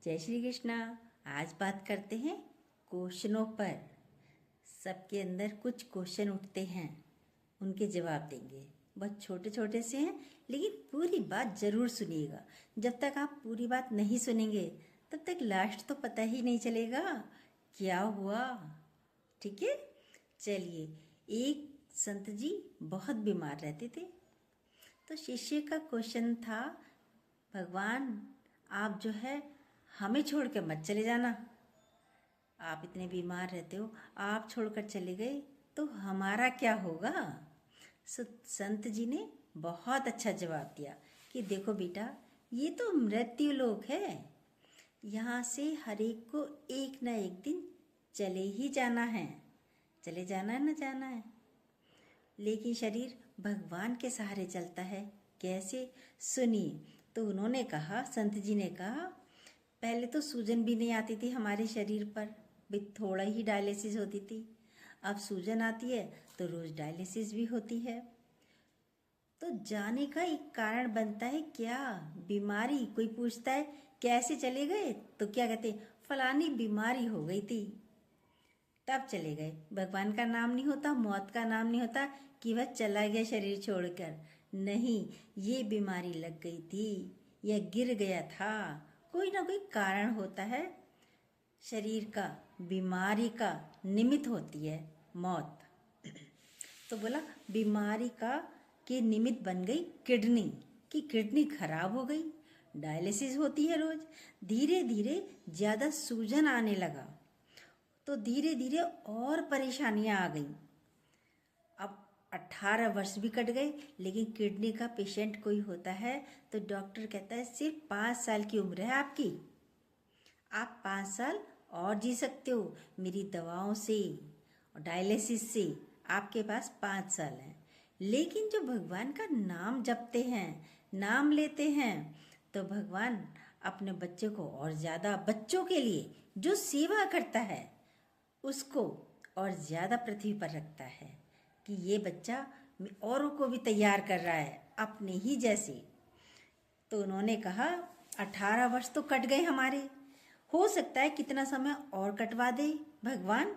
जय श्री कृष्णा। आज बात करते हैं क्वेश्चनों पर। सबके अंदर कुछ क्वेश्चन उठते हैं, उनके जवाब देंगे। बहुत छोटे छोटे से हैं, लेकिन पूरी बात ज़रूर सुनिएगा। जब तक आप पूरी बात नहीं सुनेंगे तब तक लास्ट तो पता ही नहीं चलेगा क्या हुआ। ठीक है, चलिए। एक संत जी बहुत बीमार रहते थे, तो शिष्य का क्वेश्चन था, भगवान आप जो है हमें छोड़ के मत चले जाना। आप इतने बीमार रहते हो, आप छोड़कर चले गए तो हमारा क्या होगा। संत जी ने बहुत अच्छा जवाब दिया कि देखो बेटा, ये तो मृत्यु लोक है। यहाँ से हर एक को एक न एक दिन चले ही जाना है। चले जाना है, न जाना है, लेकिन शरीर भगवान के सहारे चलता है। कैसे, सुनिए। तो उन्होंने कहा, संत जी ने कहा, पहले तो सूजन भी नहीं आती थी हमारे शरीर पर, भी थोड़ा ही डायलिसिस होती थी। अब सूजन आती है तो रोज डायलिसिस भी होती है। तो जाने का एक कारण बनता है क्या, बीमारी। कोई पूछता है कैसे चले गए, तो क्या कहते, फलानी बीमारी हो गई थी तब चले गए। भगवान का नाम नहीं होता, मौत का नाम नहीं होता कि वह चला गया शरीर छोड़कर। नहीं, ये बीमारी लग गई थी या गिर गया था। कोई ना कोई कारण होता है शरीर का, बीमारी का निमित्त होती है मौत। तो बोला बीमारी का के निमित्त बन गई किडनी, कि किडनी खराब हो गई, डायलिसिस होती है रोज। धीरे धीरे ज़्यादा सूजन आने लगा, तो धीरे धीरे और परेशानियां आ गई। अब 18 वर्ष भी कट गए, लेकिन किडनी का पेशेंट कोई होता है तो डॉक्टर कहता है सिर्फ 5 साल की उम्र है आपकी, आप 5 साल और जी सकते हो मेरी दवाओं से और डायलिसिस से। आपके पास 5 साल हैं। लेकिन जो भगवान का नाम जपते हैं, नाम लेते हैं, तो भगवान अपने बच्चे को और ज़्यादा, बच्चों के लिए जो सेवा करता है उसको और ज़्यादा पृथ्वी पर रखता है, कि ये बच्चा औरों को भी तैयार कर रहा है अपने ही जैसे। तो उन्होंने कहा 18 वर्ष तो कट गए हमारे, हो सकता है कितना समय और कटवा दे भगवान।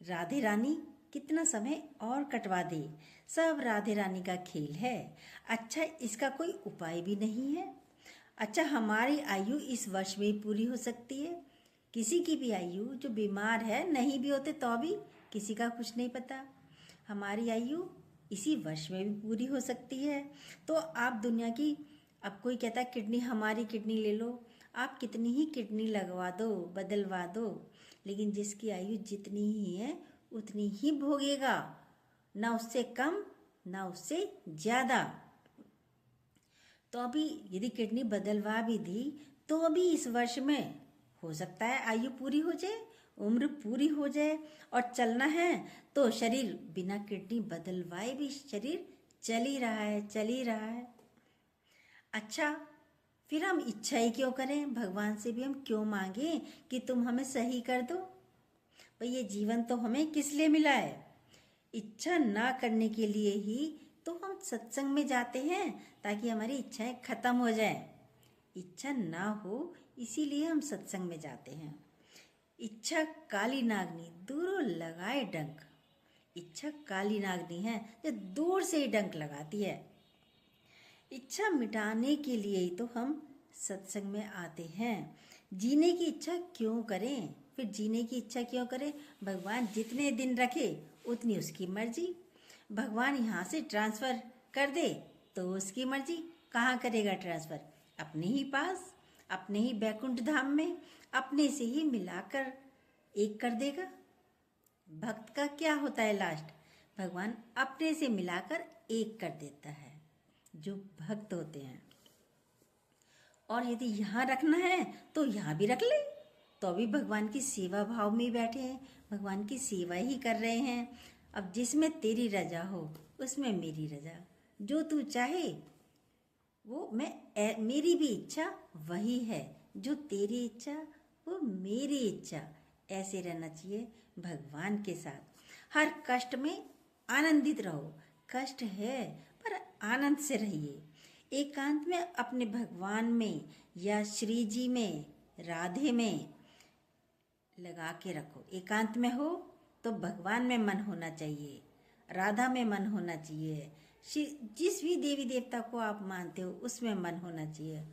राधे रानी कितना समय और कटवा दे, सब राधे रानी का खेल है। अच्छा, इसका कोई उपाय भी नहीं है। अच्छा, हमारी आयु इस वर्ष में पूरी हो सकती है। किसी की भी आयु, जो बीमार है, नहीं भी होते तो भी किसी का कुछ नहीं पता। हमारी आयु इसी वर्ष में भी पूरी हो सकती है। तो आप दुनिया की, अब कोई कहता है किडनी, हमारी किडनी ले लो, आप कितनी ही किडनी लगवा दो, बदलवा दो, लेकिन जिसकी आयु जितनी ही है उतनी ही भोगेगा, ना उससे कम ना उससे ज़्यादा। तो अभी यदि किडनी बदलवा भी दी तो अभी इस वर्ष में हो सकता है आयु पूरी हो जाए, उम्र पूरी हो जाए, और चलना है तो शरीर बिना किडनी बदलवाए भी शरीर चल ही रहा है, चल ही रहा है। अच्छा, फिर हम इच्छा ही क्यों करें, भगवान से भी हम क्यों मांगे कि तुम हमें सही कर दो। भाई ये जीवन तो हमें किस लिए मिला है, इच्छा ना करने के लिए ही तो हम सत्संग में जाते हैं, ताकि हमारी इच्छाएं खत्म हो जाएं। इच्छा ना हो इसीलिए हम सत्संग में जाते हैं। इच्छा काली नागनी दूरों लगाए डंक। इच्छा काली नागनी है जो दूर से ही डंक लगाती है। इच्छा मिटाने के लिए ही तो हम सत्संग में आते हैं। जीने की इच्छा क्यों करें, फिर जीने की इच्छा क्यों करें। भगवान जितने दिन रखे उतनी उसकी मर्जी। भगवान यहाँ से ट्रांसफ़र कर दे तो उसकी मर्जी। कहाँ करेगा ट्रांसफ़र, अपने ही पास, अपने ही बैकुंठ धाम में, अपने से ही मिलाकर एक कर देगा। भक्त का क्या होता है लास्ट, भगवान अपने से मिलाकर एक कर देता है जो भक्त होते हैं। और यदि यहाँ रखना है तो यहाँ भी रख ले, तो अभी भगवान की सेवा भाव में ही बैठे हैं, भगवान की सेवा ही कर रहे हैं। अब जिसमें तेरी रजा हो उसमें मेरी रजा, जो तू चाहे वो मेरी भी इच्छा वही है, जो तेरी इच्छा वो मेरी इच्छा। ऐसे रहना चाहिए भगवान के साथ। हर कष्ट में आनंदित रहो, कष्ट है पर आनंद से रहिए। एकांत में अपने भगवान में या श्री जी में राधे में लगा के रखो। एकांत में हो तो भगवान में मन होना चाहिए, राधा में मन होना चाहिए, जिस भी देवी देवता को आप मानते हो उसमें मन होना चाहिए।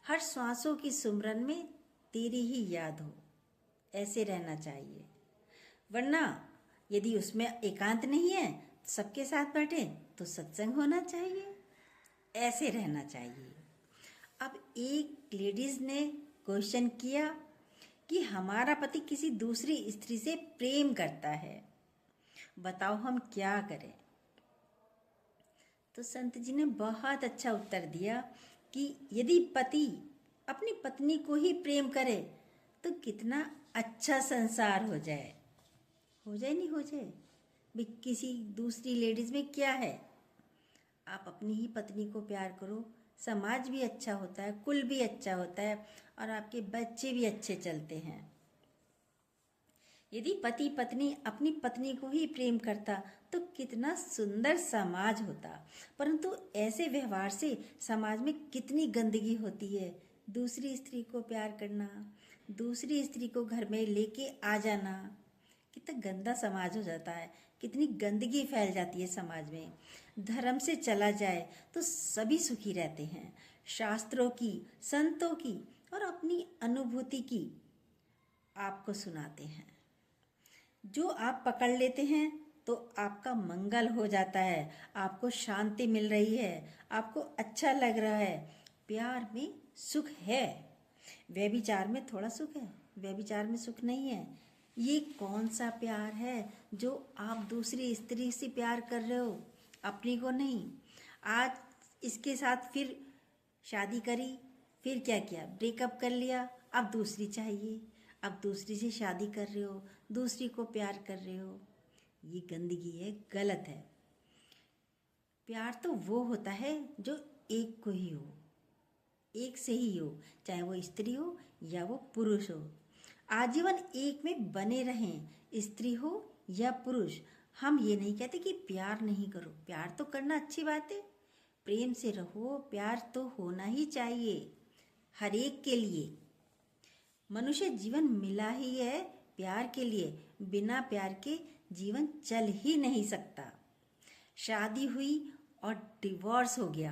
हर श्वासों की सुमरन में तेरी ही याद हो, ऐसे रहना चाहिए। वरना यदि उसमें एकांत नहीं है, सबके साथ बैठे तो सत्संग होना चाहिए, ऐसे रहना चाहिए। अब एक लेडीज ने क्वेश्चन किया कि हमारा पति किसी दूसरी स्त्री से प्रेम करता है, बताओ हम क्या करें। तो संत जी ने बहुत अच्छा उत्तर दिया कि यदि पति अपनी पत्नी को ही प्रेम करे तो कितना अच्छा संसार हो जाए। नहीं हो जाए भी किसी दूसरी लेडीज में क्या है। आप अपनी ही पत्नी को प्यार करो, समाज भी अच्छा होता है, कुल भी अच्छा होता है और आपके बच्चे भी अच्छे चलते हैं। यदि पति पत्नी अपनी पत्नी को ही प्रेम करता तो कितना सुंदर समाज होता। परंतु ऐसे व्यवहार से समाज में कितनी गंदगी होती है। दूसरी स्त्री को प्यार करना, दूसरी स्त्री को घर में लेके आ जाना, कितना गंदा समाज हो जाता है, कितनी गंदगी फैल जाती है समाज में। धर्म से चला जाए तो सभी सुखी रहते हैं। शास्त्रों की, संतों की और अपनी अनुभूति की आपको सुनाते हैं। जो आप पकड़ लेते हैं तो आपका मंगल हो जाता है, आपको शांति मिल रही है, आपको अच्छा लग रहा है। प्यार में सुख है, व्यभिचार में थोड़ा सुख है, व्यभिचार में सुख नहीं है। ये कौन सा प्यार है जो आप दूसरी स्त्री से प्यार कर रहे हो, अपनी को नहीं। आज इसके साथ फिर शादी करी, फिर क्या किया, ब्रेकअप कर लिया, अब दूसरी चाहिए, अब दूसरी से शादी कर रहे हो, दूसरी को प्यार कर रहे हो। ये गंदगी है, गलत है। प्यार तो वो होता है जो एक को ही हो, एक से ही हो, चाहे वो स्त्री हो या वो पुरुष हो। आजीवन एक में बने रहें, स्त्री हो या पुरुष। हम ये नहीं कहते कि प्यार नहीं करो, प्यार तो करना अच्छी बात है, प्रेम से रहो, प्यार तो होना ही चाहिए हर एक के लिए। मनुष्य जीवन मिला ही है प्यार के लिए, बिना प्यार के जीवन चल ही नहीं सकता। शादी हुई और डिवोर्स हो गया,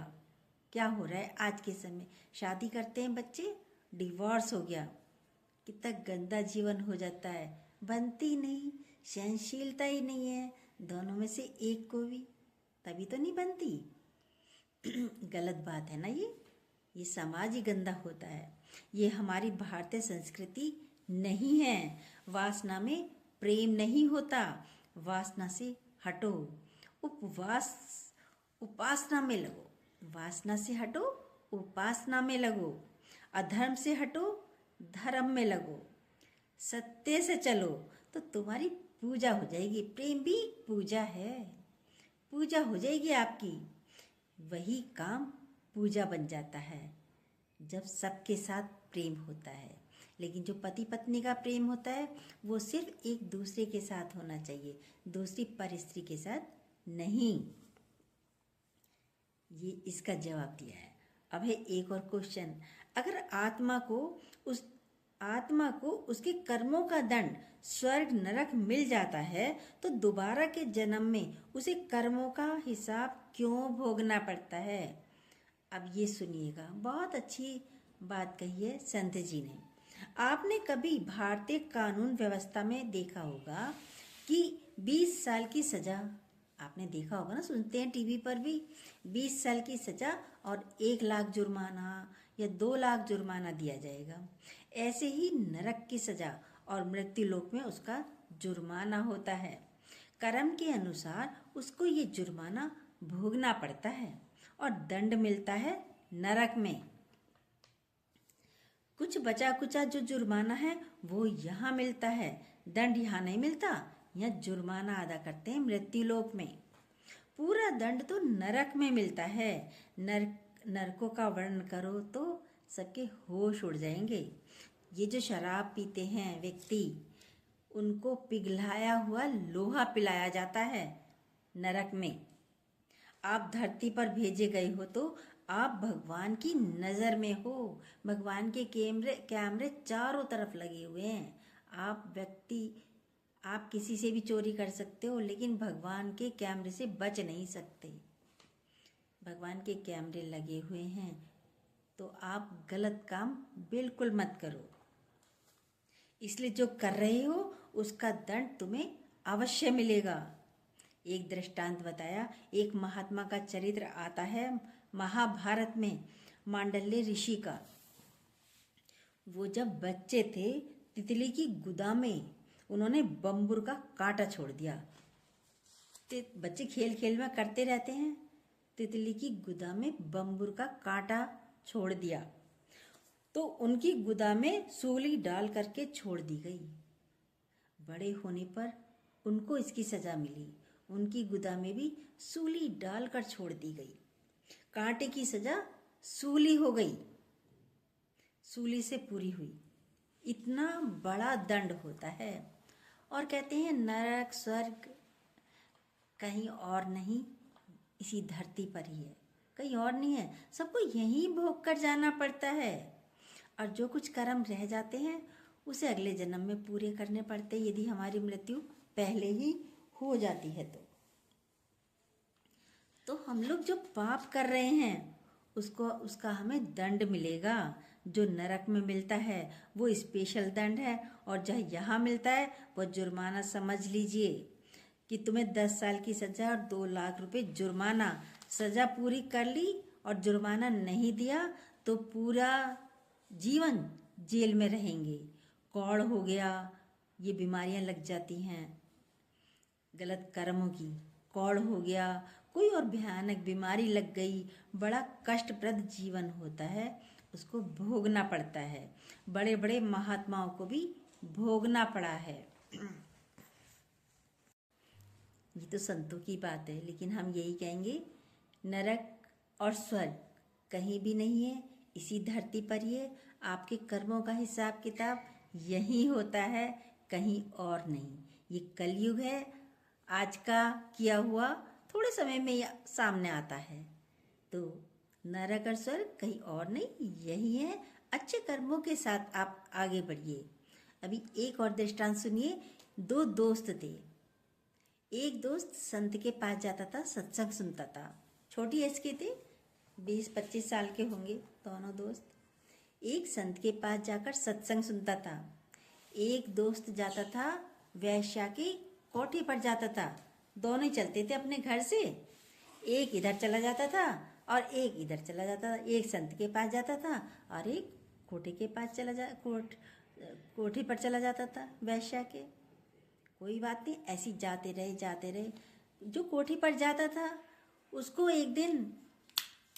क्या हो रहा है आज के समय, शादी करते हैं बच्चे, डिवोर्स हो गया, कितना गंदा जीवन हो जाता है। बनती नहीं, सहनशीलता ही नहीं है दोनों में से एक को भी, तभी तो नहीं बनती। गलत बात है ना ये समाज ही गंदा होता है। ये हमारी भारतीय संस्कृति नहीं है। वासना में प्रेम नहीं होता, वासना से हटो, उपासना में लगो। वासना से हटो, उपासना में लगो। अधर्म से हटो, धर्म में लगो। सत्य से चलो तो तुम्हारी पूजा हो जाएगी। प्रेम भी पूजा है, पूजा हो जाएगी आपकी। वही काम पूजा बन जाता है जब सबके साथ प्रेम होता है। लेकिन जो पति पत्नी का प्रेम होता है वो सिर्फ एक दूसरे के साथ होना चाहिए, दूसरी पर स्त्री के साथ नहीं। ये इसका जवाब दिया है। अब है एक और क्वेश्चन, अगर आत्मा को उसके कर्मों का दंड स्वर्ग नरक मिल जाता है तो दोबारा के जन्म में उसे कर्मों का हिसाब क्यों भोगना पड़ता है। अब ये सुनिएगा, बहुत अच्छी बात कही है संत जी ने। आपने कभी भारतीय कानून व्यवस्था में देखा होगा कि 20 साल की सजा, आपने देखा होगा ना, सुनते हैं टीवी पर भी, 20 साल की सजा और 1 लाख जुर्माना या 2 लाख जुर्माना दिया जाएगा। ऐसे ही नरक की सजा और मृत्यु लोक में उसका जुर्माना होता है। कर्म के अनुसार उसको ये जुर्माना भोगना पड़ता है और दंड मिलता है नरक में। कुछ बचा कुचा जो जुर्माना है वो यहाँ मिलता है, दंड यहाँ नहीं मिलता, यहाँ जुर्माना अदा करते हैं मृत्यु लोक में। पूरा दंड तो नरक में मिलता है। नरकों का वर्णन करो तो सबके होश उड़ जाएंगे। ये जो शराब पीते हैं व्यक्ति, उनको पिघलाया हुआ लोहा पिलाया जाता है नरक में। आप धरती पर भेजे गए हो तो आप भगवान की नज़र में हो। भगवान के कैमरे कैमरे चारों तरफ लगे हुए हैं। आप किसी से भी चोरी कर सकते हो, लेकिन भगवान के कैमरे से बच नहीं सकते। भगवान के कैमरे लगे हुए हैं, तो आप गलत काम बिल्कुल मत करो। इसलिए जो कर रहे हो उसका दंड तुम्हें अवश्य मिलेगा। एक दृष्टांत बताया। एक महात्मा का चरित्र आता है महाभारत में, मांडल्य ऋषि का। वो जब बच्चे थे, तितली की गुदा में उन्होंने बम्बुर का कांटा छोड़ दिया। बच्चे खेल खेल में करते रहते हैं, तितली की गुदा में बम्बुर का कांटा छोड़ दिया, तो उनकी गुदा में सूली डाल करके छोड़ दी गई। बड़े होने पर उनको इसकी सजा मिली। उनकी गुदा में भी सूली डालकर छोड़ दी गई। कांटे की सजा सूली हो गई, सूली से पूरी हुई। इतना बड़ा दंड होता है। और कहते हैं नरक स्वर्ग कहीं और नहीं, इसी धरती पर ही है, कहीं और नहीं है। सबको यहीं भोग कर जाना पड़ता है। और जो कुछ कर्म रह जाते हैं उसे अगले जन्म में पूरे करने पड़ते, यदि हमारी मृत्यु पहले ही हो जाती है तो हम लोग जो पाप कर रहे हैं उसका हमें दंड मिलेगा। जो नरक में मिलता है वो स्पेशल दंड है, और जो यहाँ मिलता है वो जुर्माना। समझ लीजिए कि तुम्हें 10 साल की सजा और 2 लाख रुपए जुर्माना। सजा पूरी कर ली और जुर्माना नहीं दिया तो पूरा जीवन जेल में रहेंगे। कौड़ हो गया, ये बीमारियां लग जाती हैं गलत कर्मों की। कौड़ हो गया, कोई और भयानक बीमारी लग गई, बड़ा कष्टप्रद जीवन होता है, उसको भोगना पड़ता है। बड़े बड़े महात्माओं को भी भोगना पड़ा है। ये तो संतों की बात है, लेकिन हम यही कहेंगे नरक और स्वर्ग कहीं भी नहीं है, इसी धरती पर ही है। आपके कर्मों का हिसाब किताब यही होता है, कहीं और नहीं। ये कलयुग है, आज का किया हुआ थोड़े समय में सामने आता है। तो नरक और स्वर्ग कहीं और नहीं, यही है। अच्छे कर्मों के साथ आप आगे बढ़िए। अभी एक और दृष्टांत सुनिए। 2 दोस्त थे। एक दोस्त संत के पास जाता था, सत्संग सुनता था। छोटी एज के थे, 20-25 साल के होंगे दोनों दोस्त। एक संत के पास जाकर सत्संग सुनता था। एक दोस्त जाता था वैश्या की कोठी पर जाता था। दोनों ही चलते थे अपने घर से। एक इधर चला जाता था और एक इधर चला जाता था। एक संत के पास जाता था और एक कोठी के पास कोठी पर चला जाता था वैश्या के। कोई बात नहीं, ऐसी जाते रहे। जो कोठी पर जाता था उसको एक दिन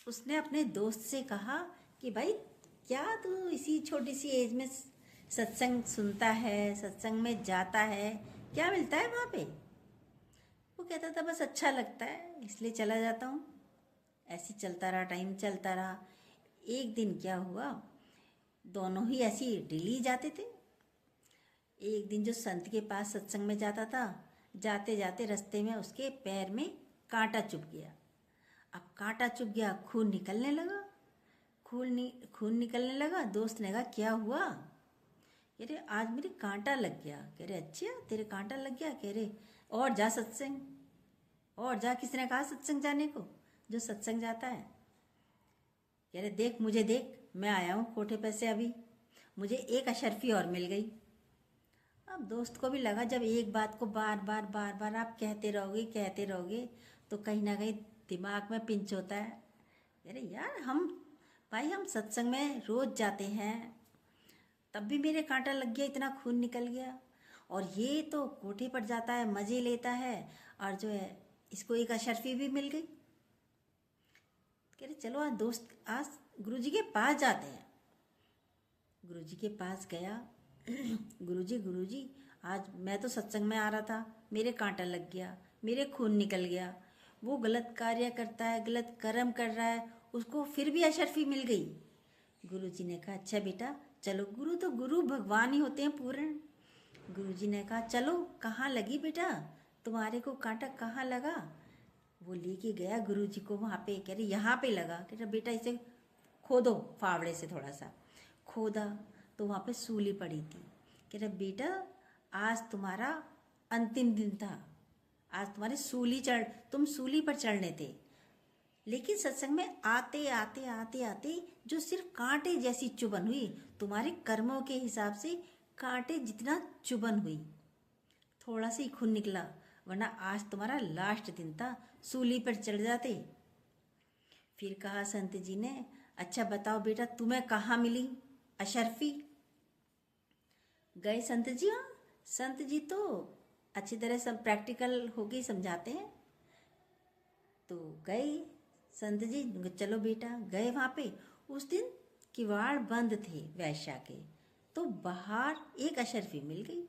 उसने अपने दोस्त से कहा कि भाई, क्या तू इसी छोटी सी एज में सत्संग सुनता है, सत्संग में जाता है, क्या मिलता है वहाँ पे? वो कहता था बस अच्छा लगता है इसलिए चला जाता हूँ। ऐसे चलता रहा, टाइम चलता रहा। एक दिन क्या हुआ, दोनों ही ऐसी डेली जाते थे। एक दिन जो संत के पास सत्संग में जाता था, जाते जाते रास्ते में उसके पैर में कांटा चुभ गया। अब कांटा चुभ गया, खून निकलने लगा। खून निकलने लगा। दोस्त ने कहा क्या हुआ? कह रहे आज मेरे कांटा लग गया। कह रहे अच्छा तेरे कांटा लग गया? कह रहे और जा सत्संग, और जा। किसने कहा सत्संग जाने को? जो सत्संग जाता है। कह रहे देख मुझे देख, मैं आया हूँ कोठे पे से, अभी मुझे एक अशर्फी और मिल गई। अब दोस्त को भी लगा जब एक बात को बार बार आप कहते रहोगे तो कहीं ना कहीं दिमाग में पिंच होता है। अरे यार हम सत्संग में रोज जाते हैं, तब भी मेरे कांटा लग गया, इतना खून निकल गया। और ये तो कोठे पर जाता है, मजे लेता है, और जो है इसको एक अशर्फी भी मिल गई। कह रहे चलो आज गुरुजी के पास जाते हैं। गुरुजी के पास गया। गुरुजी आज मैं तो सत्संग में आ रहा था, मेरे कांटा लग गया, मेरे खून निकल गया। वो गलत कार्य करता है, गलत कर्म कर रहा है, उसको फिर भी अशर्फी मिल गई। गुरुजी ने कहा अच्छा बेटा चलो। गुरु भगवान ही होते हैं पूर्ण। गुरुजी ने कहा चलो, कहाँ लगी बेटा, तुम्हारे को कांटा कहाँ लगा? वो लेके गया गुरुजी को वहाँ पे, कह रहे यहाँ पे लगा, कह रहा बेटा इसे खोदो फावड़े से, थोड़ा सा खोदा तो वहाँ पे सूली पड़ी थी। कह रहा बेटा आज तुम्हारा अंतिम दिन था, आज तुम्हारे तुम सूली पर चढ़ने थे, लेकिन सत्संग में आते आते आते आते जो सिर्फ कांटे जैसी चुभन हुई, तुम्हारे कर्मों के हिसाब से कांटे जितना चुभन हुई, थोड़ा सा ही खून निकला, वरना आज तुम्हारा लास्ट दिन था, सूली पर चढ़ जाते। फिर कहा संत जी ने, अच्छा बताओ बेटा तुम्हें कहाँ मिली अशर्फी? गए संत जी, हाँ संत जी तो अच्छी तरह सब प्रैक्टिकल होके समझाते हैं। तो गए संत जी, चलो बेटा, गए वहाँ पे। उस दिन किवाड़ बंद थे वैश्या के, तो बाहर एक अशर्फी मिल गई।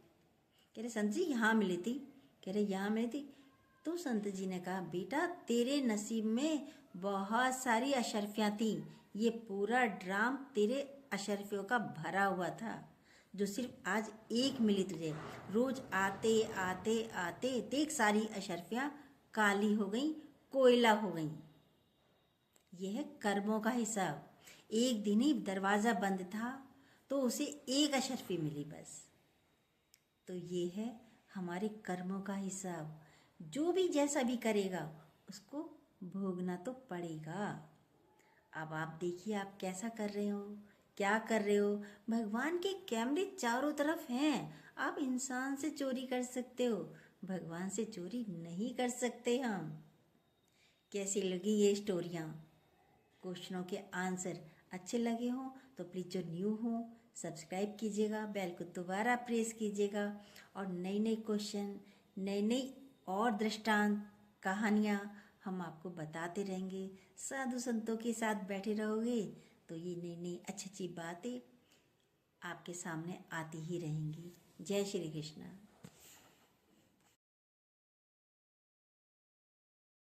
कह रहे संत जी यहाँ मिली थी, कह रहे यहाँ मिली थी। तो संत जी ने कहा बेटा तेरे नसीब में बहुत सारी अशर्फियाँ थी, ये पूरा ड्राम तेरे अशर्फियों का भरा हुआ था, जो सिर्फ आज एक मिली तुझे। रोज आते आते आते देख सारी अशर्फियाँ काली हो गई, कोयला हो गई। यह है कर्मों का हिसाब। एक दिन ही दरवाज़ा बंद था तो उसे एक अशर्फी मिली बस। तो ये है हमारे कर्मों का हिसाब। जो भी जैसा भी करेगा उसको भोगना तो पड़ेगा। अब आप देखिए आप कैसा कर रहे हो, क्या कर रहे हो। भगवान के कैमरे चारों तरफ हैं। आप इंसान से चोरी कर सकते हो, भगवान से चोरी नहीं कर सकते हम। कैसी लगी ये स्टोरियाँ? क्वेश्चनों के आंसर अच्छे लगे हों तो प्लीज़ जो न्यू हो सब्सक्राइब कीजिएगा, बेल को दोबारा प्रेस कीजिएगा, और नई नई क्वेश्चन, नई नई और दृष्टांत, कहानियाँ हम आपको बताते रहेंगे। साधु संतों के साथ बैठे रहोगे तो ये नई नई अच्छी अच्छी बातें आपके सामने आती ही रहेंगी। जय श्री कृष्ण।